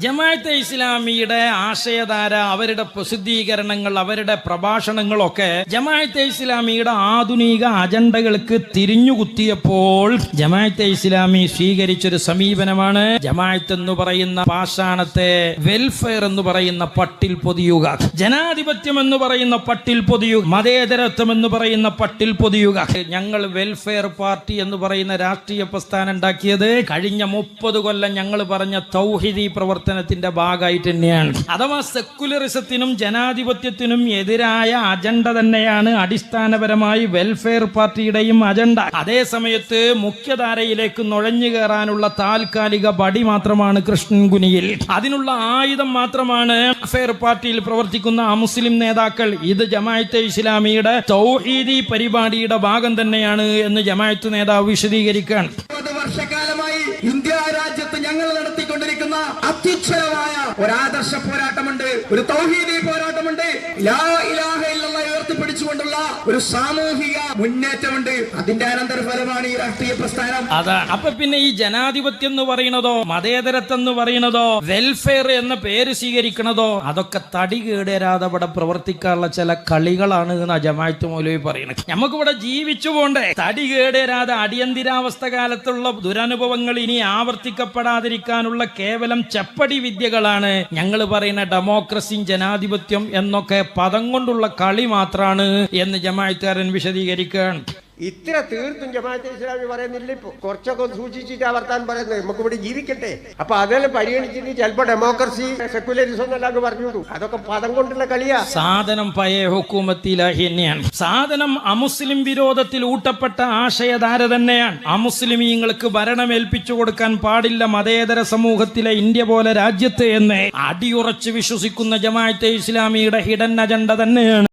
ജമാഅത്തെ ഇസ്ലാമിയുടെ ആശയധാര, അവരുടെ പ്രസിദ്ധീകരണങ്ങൾ, അവരുടെ പ്രഭാഷണങ്ങളൊക്കെ ജമാഅത്തെ ഇസ്ലാമിയുടെ ആധുനിക അജണ്ടകൾക്ക് തിരിഞ്ഞുകുത്തിയപ്പോൾ ജമാഅത്തെ ഇസ്ലാമി സ്വീകരിച്ചൊരു സമീപനമാണ് ജമാഅത്ത് എന്ന് പറയുന്ന പാഷാണത്തെ വെൽഫെയർ എന്ന് പറയുന്ന പട്ടിൽ പൊതിയുക, ജനാധിപത്യം എന്ന് പറയുന്ന പട്ടിൽ പൊതിയുക, മതേതരത്വം എന്ന് പറയുന്ന പട്ടിൽ പൊതിയുക. ഞങ്ങൾ വെൽഫെയർ പാർട്ടി എന്ന് പറയുന്ന രാഷ്ട്രീയ പ്രസ്ഥാനം ഉണ്ടാക്കിയത് കഴിഞ്ഞ 30 കൊല്ലം ഞങ്ങൾ പറഞ്ഞ തൗഹീദി പ്രവർത്തനത്തിന്റെ ഭാഗമായിട്ട് തന്നെയാണ്. അഥവാ സെക്കുലറിസത്തിനും ജനാധിപത്യത്തിനും എതിരായ അജണ്ട തന്നെയാണ് അടിസ്ഥാനപരമായി വെൽഫെയർ പാർട്ടിയുടെയും അജണ്ട. അതേ സമയത്ത് മുഖ്യധാരയിലേക്ക് നുഴഞ്ഞു കയറാനുള്ള താൽക്കാലിക ബടി മാത്രമാണ് കൃഷ്ണൻകുനിയിൽ. അതിനുള്ള ആയുധം മാത്രമാണ് വെൽഫെയർ പാർട്ടിയിൽ പ്രവർത്തിക്കുന്ന അമുസ്ലിം നേതാക്കൾ. ഇത് ജമാഅത്തെ ഇസ്ലാമിയുടെ തൗഹീദി പരിപാടിയുടെ ഭാഗം തന്നെയാണ് എന്ന് ജമാഅത്ത് നേതാവ് വിശദീകരിക്കാൻ. വർഷക്കാലമായി ഇന്ത്യ രാജ്യത്ത് ഞങ്ങൾ നടത്തിക്കൊണ്ടിരിക്കുന്ന അത്യുജ്വലമായ ഒരു ആദർശ പോരാട്ടമുണ്ട്, ഒരു തൗഹീദി പോരാട്ടമുണ്ട്, ലാ ഇലാഹ ഇല്ലല്ലാഹ് ഉയർത്തിപ്പിടിച്ചുകൊണ്ടുള്ള ഒരു സാമൂഹിക മുന്നേറ്റമുണ്ട്. അതിന്റെ അനന്തരഫലമാണ് ഈ രാഷ്ട്രീയ പ്രസ്ഥാനം. അതാണ്. അപ്പൊ പിന്നെ ഈ ജനാധിപത്യം എന്ന് പറയുന്നതോ മതേതരത്വം എന്ന് പറയുന്നതോ വെൽഫെയർ എന്ന പേര് സ്വീകരിക്കണതോ അതൊക്കെ തടി കേടരാതെ ഇവിടെ പ്രവർത്തിക്കാനുള്ള ചില കളികളാണ് എന്ന് ജമാഅത്ത് മൗലവി പറയുന്നത്. നമുക്കിവിടെ ജീവിച്ചു പോണ്ടേ? തടി കേടരാതെ അടിയന്തരാവസ്ഥ കാലത്തുള്ള ദുരനുഭവങ്ങൾ ഇനി ആവർത്തിക്കപ്പെടാതിരിക്കാനുള്ള കേവലം ചെപ്പടി വിദ്യകളാണ് ഞങ്ങൾ പറയുന്ന ഡെമോക്രസിയും ജനാധിപത്യം എന്നൊക്കെ പദം കൊണ്ടുള്ള കളി മാത്രമാണ് എന്ന് ജമാഅത്തുകാരൻ വിശദീകരിക്കുകയാണ്. ഇത്ര തീർത്തും ജമാഅത്തെ ഇസ്ലാമി പറയുന്നില്ല. ഇപ്പൊ കുറച്ചൊക്കെ സൂക്ഷിച്ചിട്ട് വർത്താൻ പറയുന്നത് നമുക്ക് ഇവിടെ ജീവിക്കട്ടെ. അപ്പൊ അതെല്ലാം പരിഗണിച്ചിട്ട് ചിലപ്പോ ഡെമോക്രസി സെക്യുലറിസം എന്നല്ലാതെ പറഞ്ഞു. അതൊക്കെ പദം കൊണ്ടുള്ള കളിയാ. സാധനം പഴയ ഹുക്കൂമത്തിലാഹി തന്നെയാണ്. സാധനം അമുസ്ലിം വിരോധത്തിൽ ഊട്ടപ്പെട്ട ആശയധാര തന്നെയാണ്. അമുസ്ലിമീങ്ങൾക്ക് ഭരണം ഏൽപ്പിച്ചു കൊടുക്കാൻ പാടില്ല മതേതര സമൂഹത്തിലെ ഇന്ത്യ പോലെ രാജ്യത്ത് എന്ന് അടിയുറച്ച് വിശ്വസിക്കുന്ന ജമാഅത്തെ ഇസ്ലാമിയുടെ ഹിഡൻ അജണ്ട തന്നെയാണ്.